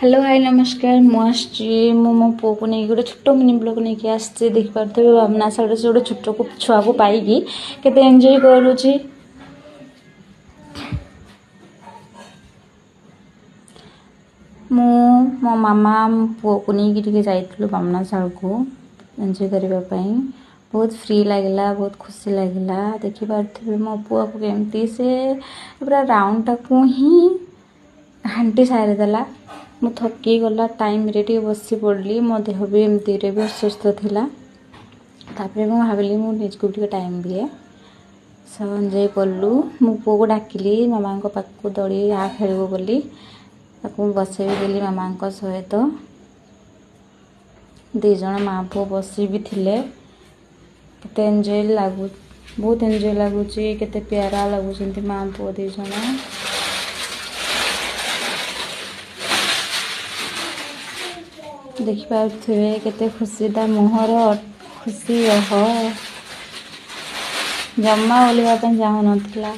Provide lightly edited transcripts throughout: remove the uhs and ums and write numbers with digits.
Hello hi नमस्कार मुझे मो पु को नहीं गोटे छोट मिनी ब्लॉग नहीं आसचे देखिपे भावना साइड से गोटे छोट छुआ को पाई केते एंजॉय करुँची मो मामा पु को नहीं जाइलु भावना साल को एंजॉय करने बहुत फ्री लगला बहुत खुशी लगला देखिपे मो पुआ को केमती से पूरा राउंड टाक ही हांटी सारीदेला मु थकी गला टाइम रे बसी पड़ली मो देह भी एमती भी असुस्थ थिला तापर मुझे भाविली मुझको टाइम दिए सब एंजॉय कलु मो पु को डाकिली मामा पाखक दौड़ी आ खेल बोली बसई देली मामा सहित दीज माँ पु बसी भी थिले केते एंजॉय लागु बहुत एंजॉय लगुच केते प्यारा लगुच माँ पु दीज देखिपे केते खुशी ता मुहर खुशी ओह जमा बोलवाई चाहू नाला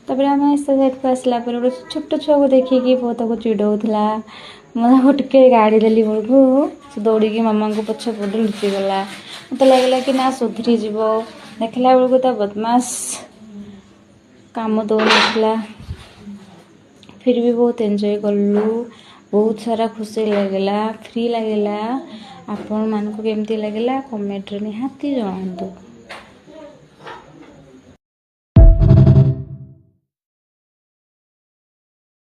तापर आम एक्सरसाइज को आसला गोटे छोट छुआ को देखिकी बहुत को चिड़ौला मुझे टिके गाड़ी देली बेलू से दौड़ी मामा को पछ पट लुचिगला मत लगला कि ना सुधरी जीव देखला बेलू तो बदमाश काम दौला फिर भी बहुत एंजॉय कलु बहुत सारा खुशी लगला फ्री लगला आपण मान को केमती लगला कमेंट रे निहाती जणातु।